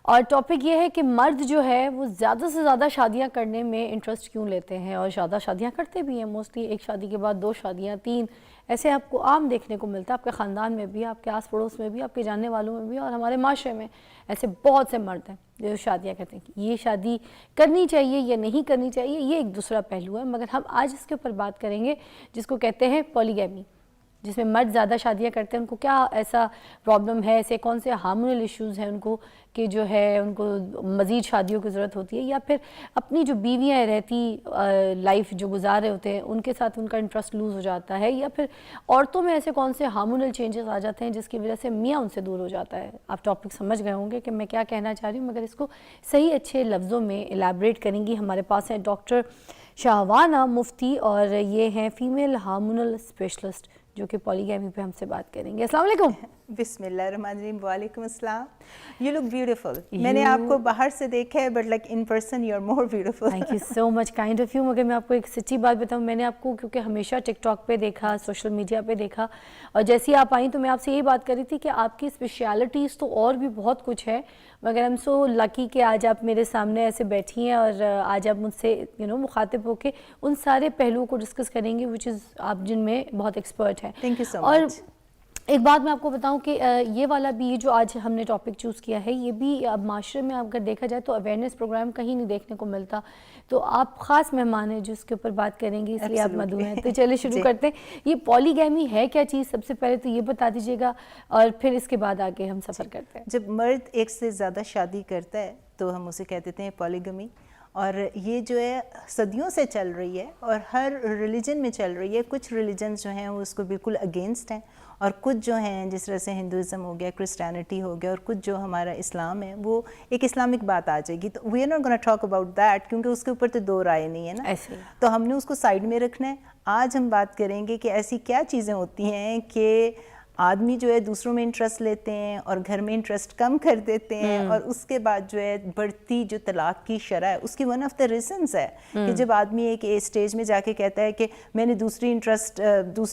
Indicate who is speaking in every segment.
Speaker 1: اور ٹاپک یہ ہے کہ مرد جو ہے وہ زیادہ سے زیادہ شادیاں کرنے میں انٹرسٹ کیوں لیتے ہیں، اور زیادہ شادیاں کرتے بھی ہیں موسٹلی، ایک شادی کے بعد 2 شادیاں 3، ایسے آپ کو عام دیکھنے کو ملتا ہے، آپ کے خاندان میں بھی، آپ کے آس پڑوس میں بھی، آپ کے جاننے والوں میں بھی، اور ہمارے معاشرے میں ایسے بہت سے مرد ہیں جو شادیاں کرتے ہیں کہ یہ شادی کرنی چاہیے یا نہیں کرنی چاہیے، یہ ایک دوسرا پہلو ہے۔ مگر ہم آج اس کے اوپر بات کریں گے جس کو کہتے ہیں پولیگیمی، جس میں مرد زیادہ شادیاں کرتے ہیں، ان کو کیا ایسا پرابلم ہے، ایسے کون سے ہارمونل ایشوز ہیں ان کو کہ جو ہے ان کو مزید شادیوں کی ضرورت ہوتی ہے، یا پھر اپنی جو بیویاں رہتی لائف جو گزار رہے ہوتے ہیں ان کے ساتھ ان کا انٹرسٹ لوز ہو جاتا ہے، یا پھر عورتوں میں ایسے کون سے ہارمونل چینجز آ جاتے ہیں جس کی وجہ سے میاں ان سے دور ہو جاتا ہے۔ آپ ٹاپک سمجھ گئے ہوں گے کہ میں کیا کہنا چاہ رہی ہوں، مگر اس کو صحیح اچھے لفظوں میں الیبریٹ کریں گی۔ ہمارے پاس ہیں ڈاکٹر شاہوانہ مفتی، اور یہ ہیں فیمیل ہارمونل اسپیشلسٹ جو کہ پولیگیمی پہ ہم سے بات کریں گے۔ السلام علیکم۔
Speaker 2: بسم اللہ الرحمن الرحیم، وعلیکم السلام۔ You look beautiful. میں نے آپ کو باہر سے دیکھا ہے but like in person you are more beautiful.
Speaker 1: Thank you so much, kind of you. مگر میں آپ کو ایک سچی بات بتاؤں، میں نے آپ کو کیونکہ ہمیشہ ٹک ٹاک پہ دیکھا، سوشل میڈیا پہ دیکھا، اور جیسی آپ آئیں تو میں آپ سے یہی بات کر رہی تھی کہ آپ کی اسپیشیلٹیز تو اور بھی بہت کچھ ہے، مگر آئی ایم سو لکی کہ آج آپ میرے سامنے ایسے بیٹھی ہیں اور آج آپ مجھ سے مخاطب ہو کے ان سارے پہلوؤں کو ڈسکس کریں گے وچ از آپ جن میں بہت ایکسپرٹ ہیں۔
Speaker 2: تھینک یو سو
Speaker 1: اور
Speaker 2: مچ۔
Speaker 1: ایک بات میں آپ کو بتاؤں کہ یہ والا بھی، یہ جو آج ہم نے ٹاپک چوز کیا ہے، یہ بھی اب معاشرے میں اگر دیکھا جائے تو اویئرنیس پروگرام کہیں نہیں دیکھنے کو ملتا، تو آپ خاص مہمان ہیں جو اس کے اوپر بات کریں گے، اس لیے آپ مدعو ہیں۔ تو چلے شروع کرتے ہیں۔ یہ پولیگیمی ہے کیا چیز، سب سے پہلے تو یہ بتا دیجیے گا، اور پھر اس کے بعد آگے ہم سفر کرتے ہیں۔
Speaker 2: جب مرد ایک سے زیادہ شادی کرتا ہے تو ہم اسے کہہ دیتے ہیں پولیگمی، اور یہ جو ہے صدیوں سے چل رہی ہے اور ہر ریلیجن میں چل رہی ہے۔ کچھ ریلیجنز جو ہیں وہ اس کو بالکل اگینسٹ ہیں، اور کچھ جو ہیں جس طرح سے ہندوازم ہو گیا، کرسچینٹی ہو گیا، اور کچھ جو ہمارا اسلام ہے وہ ایک اسلامک بات آ جائے گی، تو we are not gonna talk about that, کیونکہ اس کے اوپر تو 2 رائے نہیں ہے نا،
Speaker 1: ایسے
Speaker 2: تو ہم نے اس کو سائڈ میں رکھنا ہے۔ آج ہم بات کریں گے کہ ایسی کیا چیزیں ہوتی ہیں کہ آدمی جو ہے دوسروں میں انٹرسٹ لیتے ہیں اور گھر میں انٹرسٹ کم کر دیتے ہیں، اور اس کے بعد جو ہے بڑھتی جو طلاق کی شرح ہے اس کی ون آف دا ریزنز ہے کہ جب آدمی ایک اسٹیج میں جا کے کہتا ہے کہ میں نے دوسری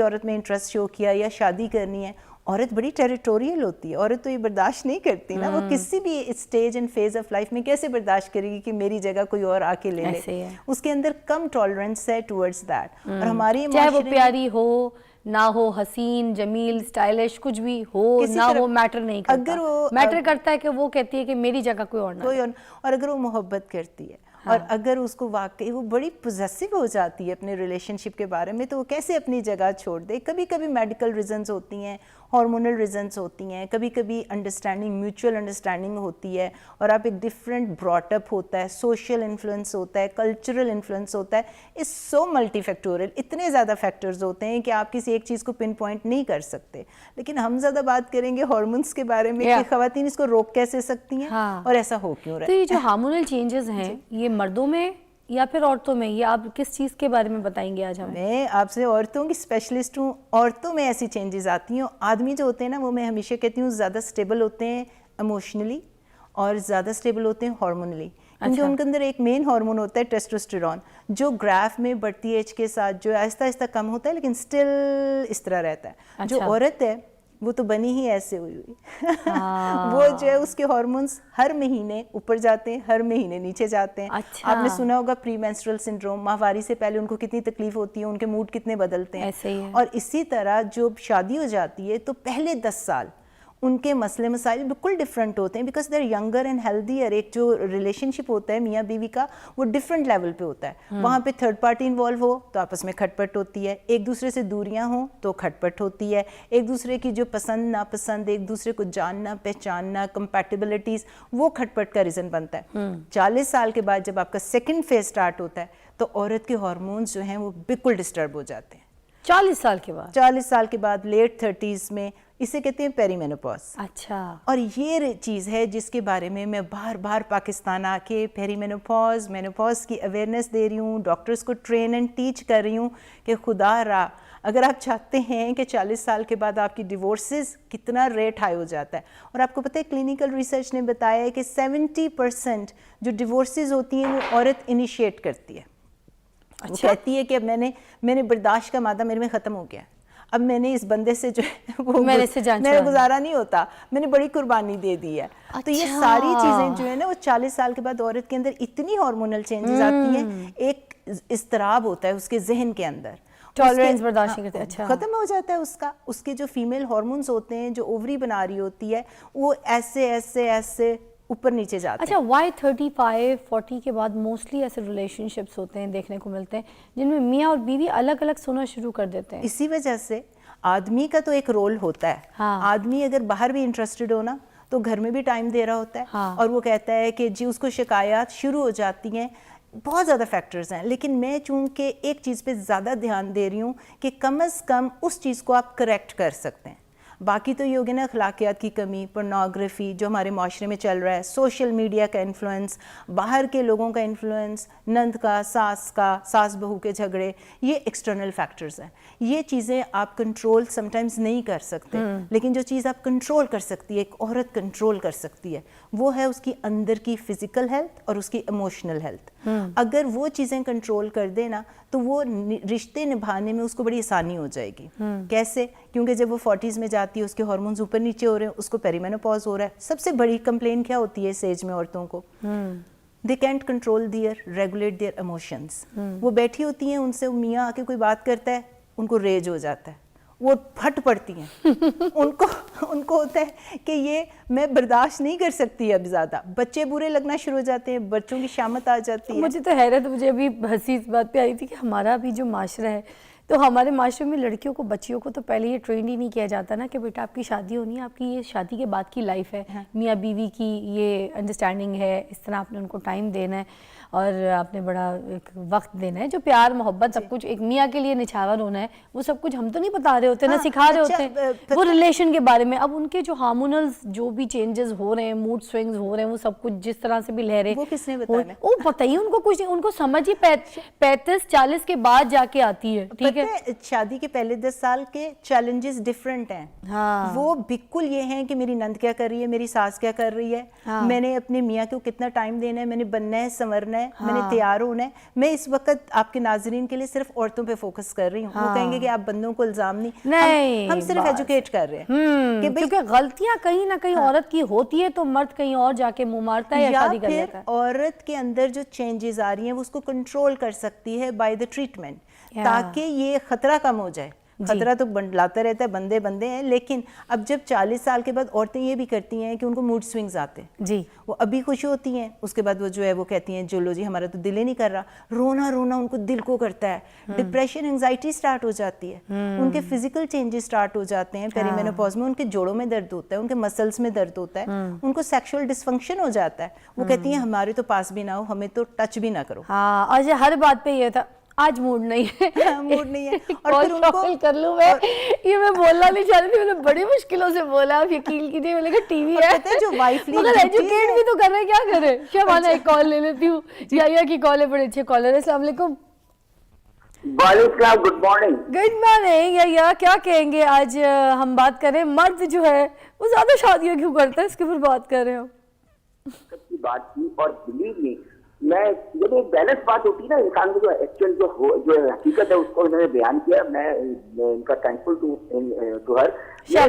Speaker 2: عورت میں انٹرسٹ شو کیا یا شادی کرنی ہے۔ عورت بڑی ٹیریٹوریل ہوتی ہے، عورت تو یہ برداشت نہیں کرتی نا، وہ کسی بھی stage and phase of life میں کیسے برداشت کرے گی کہ میری جگہ کوئی اور آ کے لے لے، اس کے اندر کم ٹالرنس ہے ٹورڈز دیٹ۔ اور ہماری
Speaker 1: چاہے وہ پیاری ہو نہ ہو، حسین جمیل اسٹائلش کچھ بھی ہو نہ ہو، میٹر نہیں کرتا، میٹر کرتا ہے کہ وہ کہتی ہے کہ میری جگہ کوئی اور نہ،
Speaker 2: اور اگر وہ محبت کرتی ہے، اور اگر اس کو واقعی وہ بڑی پوزیسو ہو جاتی ہے اپنے ریلیشن شپ کے بارے میں، تو وہ کیسے اپنی جگہ چھوڑ دے۔ کبھی کبھی میڈیکل ریزنز ہوتی ہیں، ہارمونل ریزنز ہوتی ہیں، کبھی کبھی انڈرسٹینڈنگ، میوچل انڈرسٹینڈنگ ہوتی ہے، اور آپ ایک ڈفرینٹ براٹ اپ ہوتا ہے، سوشل انفلوئنس ہوتا ہے، کلچرل انفلوئنس ہوتا ہے، اس سو ملٹی فیکٹوریل، اتنے زیادہ فیکٹرز ہوتے ہیں کہ آپ کسی ایک چیز کو پن پوائنٹ نہیں کر سکتے۔ لیکن ہم زیادہ بات کریں گے ہارمونس کے بارے میں کہ خواتین اس کو روک کیسے سکتی ہیں اور ایسا ہو کیوں رہا ہے۔
Speaker 1: تو یہ جو ہارمونل چینجز ہیں یہ مردوں میں یا پھر عورتوں میں، یہ آپ کس چیز کے بارے میں بتائیں گے آج ہمیں؟
Speaker 2: میں آپ سے عورتوں کی اسپیشلسٹ ہوں۔ عورتوں میں ایسی چینجز آتی ہیں، آدمی جو ہوتے ہیں نا وہ میں ہمیشہ کہتی ہوں زیادہ اسٹیبل ہوتے ہیں ایموشنلی، اور زیادہ اسٹیبل ہوتے ہیں ہارمونلی، کیونکہ ان کے اندر ایک مین ہارمون ہوتا ہے ٹیسٹوسٹیرون، جو گراف میں بڑھتی ایج کے ساتھ جو آہستہ آہستہ کم ہوتا ہے لیکن اسٹل اس طرح رہتا ہے۔ جو عورت ہے وہ تو بنی ہی ایسے ہوئی وہ جو ہے اس کے ہارمونز ہر مہینے اوپر جاتے ہیں، ہر مہینے نیچے جاتے ہیں۔ آپ نے سنا ہوگا پری مینسٹرل سنڈروم، ماہواری سے پہلے ان کو کتنی تکلیف ہوتی ہے، ان کے موڈ کتنے بدلتے ہیں، اور اسی طرح جب شادی ہو جاتی ہے تو پہلے 10 سال ان کے مسئلے مسائل بالکل ڈفرینٹ ہوتے ہیں، because they are younger and healthy, اور ایک جو ریلیشن شپ ہوتا ہے میاں بیوی کا وہ ڈفرینٹ لیول پہ ہوتا ہے۔ وہاں پہ تھرڈ پارٹی انوالو ہو تو آپس میں کھٹ پٹ ہوتی ہے، ایک دوسرے سے دوریاں ہوں تو کھٹ پٹ ہوتی ہے، ایک دوسرے کی جو پسند ناپسند، ایک دوسرے کو جاننا پہچاننا، کمپیٹیبلٹیز، وہ کھٹ پٹ کا ریزن بنتا ہے۔ 40 سال کے بعد جب آپ کا سیکنڈ فیز سٹارٹ ہوتا ہے تو عورت کے ہارمونز جو ہیں وہ بالکل ڈسٹرب ہو جاتے ہیں۔
Speaker 1: 40 سال کے بعد؟
Speaker 2: 40 سال کے بعد، لیٹ 30s میں، اسے کہتے ہیں پیری مینوپاز۔
Speaker 1: اچھا۔
Speaker 2: اور یہ چیز ہے جس کے بارے میں میں بار بار پاکستان آ کے پیری مینوپاز کی اویئرنیس دے رہی ہوں، ڈاکٹرز کو ٹرین اینڈ ٹیچ کر رہی ہوں کہ خدا را اگر آپ چاہتے ہیں کہ 40 سال کے بعد آپ کی ڈیورسز کتنا ریٹ ہائی ہو جاتا ہے، اور آپ کو پتہ ہے کلینکل ریسرچ نے بتایا ہے کہ 70% جو ڈیورسز ہوتی ہیں وہ عورت انیشیٹ کرتی ہے۔ وہ کہتی ہے کہ میں نے برداشت کا مادہ میرے میں ختم ہو گیا، اب میں نے اس بندے سے جو ہے وہ
Speaker 1: میں نے اس سے جان
Speaker 2: میرا
Speaker 1: چھڑانی۔
Speaker 2: گزارا نہیں ہوتا, میں نے بڑی قربانی دے دی ہے. تو یہ ساری چیزیں جو ہے نا وہ 40 سال کے بعد عورت کے اندر اتنی ہارمونل چینجز آتی ہیں, ایک اضطراب ہوتا ہے اس کے ذہن کے اندر,
Speaker 1: ٹالرنس برداشت نہیں کرتے. اچھا
Speaker 2: ختم ہو جاتا ہے اس کے جو فیمیل ہارمونز ہوتے ہیں جو اووری بنا رہی ہوتی ہے وہ ایسے ایسے ایسے اوپر نیچے جاتے ہیں.
Speaker 1: اچھا وائی 35-40 کے بعد موسٹلی ایسے ریلیشن شپس ہوتے ہیں دیکھنے کو ملتے ہیں جن میں میاں اور بیوی الگ الگ سونا شروع کر دیتے ہیں؟
Speaker 2: اسی وجہ سے آدمی کا تو ایک رول ہوتا ہے, آدمی اگر باہر بھی انٹرسٹڈ ہونا تو گھر میں بھی ٹائم دے رہا ہوتا ہے, اور وہ کہتا ہے کہ جی اس کو شکایات شروع ہو جاتی ہیں, بہت زیادہ فیکٹرز ہیں, لیکن میں چونکہ ایک چیز پہ زیادہ دھیان دے رہی ہوں کہ کم از کم اس چیز کو آپ کریکٹ کر سکتے ہیں. باقی تو یہ ہوگی نا اخلاقیات کی کمی, پورنوگرافی جو ہمارے معاشرے میں چل رہا ہے, سوشل میڈیا کا انفلوئنس, باہر کے لوگوں کا انفلوئنس, نند کا, ساس بہو کے جھگڑے, یہ ایکسٹرنل فیکٹرز ہیں. یہ چیزیں آپ کنٹرول سم ٹائمز نہیں کر سکتے, لیکن جو چیز آپ کنٹرول کر سکتی ہے, ایک عورت کنٹرول کر سکتی ہے, وہ ہے اس کی اندر کی فزیکل ہیلتھ اور اس کی ایموشنل ہیلتھ. اگر وہ چیزیں کنٹرول کر دے نا تو وہ رشتے نبھانے میں اس کو بڑی آسانی ہو جائے گی. کیسے؟ کیونکہ جب وہ 40s میں جاتی ہے اس کے ہارمونز اوپر نیچے ہو رہے ہیں, اس کو پیریمینوپاز ہو رہا ہے. سب سے بڑی کمپلین کیا ہوتی ہے اس ایج میں عورتوں کو؟ They can't control their regulate their emotions. وہ بیٹھی ہوتی ہیں, ان سے میاں آ کے کوئی بات کرتا ہے, ان کو ریج ہو جاتا ہے, وہ پھٹ پڑتی ہیں. ان کو ہوتا ہے کہ یہ میں برداشت نہیں کر سکتی اب زیادہ. بچے برے لگنا شروع ہو جاتے ہیں, بچوں کی شامت آ جاتی ہے.
Speaker 1: مجھے تو حیرت, مجھے ابھی ہنسی اس بات پہ آئی تھی کہ ہمارا ابھی جو معاشرہ ہے تو ہمارے معاشرے میں لڑکیوں کو, بچیوں کو تو پہلے یہ ٹرینڈ ہی نہیں کیا جاتا نا کہ بیٹا آپ کی شادی ہونی ہے, آپ کی یہ شادی کے بعد کی لائف ہے, میاں بیوی کی یہ انڈرسٹینڈنگ ہے, اس طرح آپ نے ان کو ٹائم دینا ہے اور آپ نے بڑا ایک وقت دینا ہے, جو پیار محبت سب کچھ ایک میاں کے لیے نچھاور ہونا ہے, وہ سب کچھ ہم تو نہیں بتا رہے ہوتے نا سکھا رہے ہوتے ہیں وہ ریلیشن کے بارے میں. اب ان کے جو ہارمونلز جو بھی چینجز ہو رہے ہیں, موڈ سوئنگز ہو رہے ہیں, وہ سب کچھ جس طرح سے بھی لہریں,
Speaker 2: وہ کس نے بتانا؟
Speaker 1: وہ پتہ ہی ان کو کچھ نہیں, ان کو سمجھ ہی 35-40 کے بعد جا کے آتی ہے. ٹھیک ہے,
Speaker 2: شادی کے پہلے 10 سال کے چیلنجز ڈیفرنٹ ہیں. وہ بالکل یہ ہیں کہ میری نند کیا کر رہی ہے, میری ساس کیا کر رہی ہے, میں نے اپنے میاں کو کتنا ٹائم دینا ہے, میں نے بننا ہے, سنورنا ہے, میں نے تیار ہونا ہے. میں اس وقت آپ کے ناظرین کے لیے صرف عورتوں پہ فوکس کر رہی ہوں. وہ کہیں گے کہ آپ بندوں کو الزام نہیں, ہم صرف ایجوکیٹ کر رہے ہیں
Speaker 1: کیونکہ غلطیاں کہیں نہ کہیں عورت کی ہوتی ہے تو مرد کہیں اور جا کے منہ مارتا ہے یا شادی کر لیتا ہے.
Speaker 2: عورت کے اندر جو چینجز آ رہی ہیں وہ اس کو کنٹرول کر سکتی ہے بائی دا ٹریٹمنٹ, تاکہ یہ خطرہ کم ہو جائے. خطرہ تو لاتا رہتا ہے, بندے ہیں, لیکن اب جب 40 سال کے بعد عورتیں یہ بھی کرتی ہیں کہ ان کو موڈ سوئنگز آتے ہیں.
Speaker 1: جی,
Speaker 2: وہ ابھی خوش ہوتی ہیں, اس کے بعد وہ جو ہے وہ کہتی ہیں چلو جی ہمارا تو دل ہی نہیں کر رہا. رونا ان کو دل کو کرتا ہے, ڈپریشن انگزائٹی سٹارٹ ہو جاتی ہے, ان کے فزیکل چینجز سٹارٹ ہو جاتے ہیں. پیریمینوپاز میں ان کے جوڑوں میں درد ہوتا ہے, ان کے مسلز میں درد ہوتا ہے, ان کو سیکشول ڈسفنکشن ہو جاتا ہے. وہ کہتی ہیں ہمارے تو پاس بھی نہ ہو, ہمیں تو ٹچ بھی نہ کرو.
Speaker 1: ہاں, آج ہر بات پہ یہ تھا آج موڈ نہیں ہے,
Speaker 2: موڈ نہیں ہے.
Speaker 1: اور پھر ان کو کر لوں میں, یہ میں بولنا نہیں چاہ رہی تھی, میں نے بڑی مشکلوں سے بولا, آپ یقین کیجیے, میں نے کہا ٹی وی ہے
Speaker 2: جو وائفلی
Speaker 1: مگر ایجوکیٹ بھی تو کر رہے, کیا کرے. شبانہ ایک کال لے لیتی ہوں, یا کی کال ہے, بڑے اچھے کالر ہے. السلام علیکم.
Speaker 3: وعلیکم السلام, گڈ مارننگ.
Speaker 1: Good morning. یا کیا کہیں گے, آج ہم بات کریں مرد جو ہے وہ زیادہ شادیاں کیوں کرتا ہے, اس کے اوپر بات کر رہے ہو.
Speaker 3: سب کی بات کی, اور بلیو می میں جب ایک بیلنس بات ہوتی ہے نا, انسان کو جو ایکچوئل جو حقیقت ہے اس کو انہوں نے بیان کیا, میں ان کا تھینکفل ٹو ہر. ایک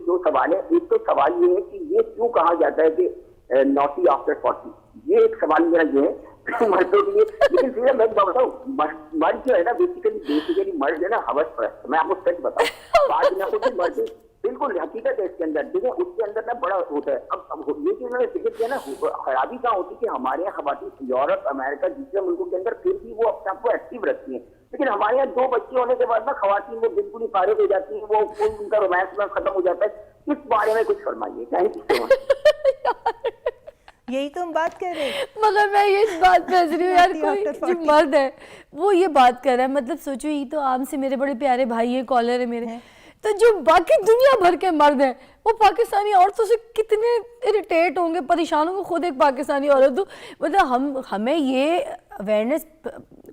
Speaker 3: دو سوال ہے. ایک تو سوال یہ ہے کہ یہ کیوں کہا جاتا ہے کہ ناٹی آفٹر 40, یہ ایک سوال میرا یہ ہے مردوں کے لیے. لیکن پھر میں بتاؤں, مرد جو ہے نا بیسیکلی مرد ہے نا ہوس پرست. میں آپ کو سچ بتاؤں, بعد میں خود مرد بالکل حقیقت ہے اس کے اندر. دیکھیں اس کے اندر نا بڑا ہوتا ہے. اب یہ چیز میں نے ذکر کیا نا, خرابی کہاں ہوتی ہے کہ ہمارے یہاں خواتین یورپ, امریکہ, دوسرے ملکوں کے اندر پھر بھی وہ اپنے آپ کو ایکٹیو رکھتی ہیں, لیکن ہمارے یہاں 2 بچے ہونے کے بعد نا خواتین وہ بالکل ہی فارغ ہو جاتی ہیں, وہ ان کا رومانس میں ختم ہو جاتا ہے. اس بارے میں کچھ فرمائیے.
Speaker 2: یہی تو ہم بات کر رہے ہیں.
Speaker 1: مگر میں یہ اس بات پہ ہنس رہی ہوں یار, کوئی جو مرد ہے وہ یہ بات کر رہا ہے, مطلب سوچو یہ تو عام سے میرے بڑے پیارے بھائی ہیں, کالر ہیں میرے, تو جو باقی دنیا بھر کے مرد ہیں وہ پاکستانی عورتوں سے کتنے اریٹیٹ ہوں گے, پریشان ہوں گے. خود ایک پاکستانی عورت ہوں, مطلب ہمیں یہ اویئرنیس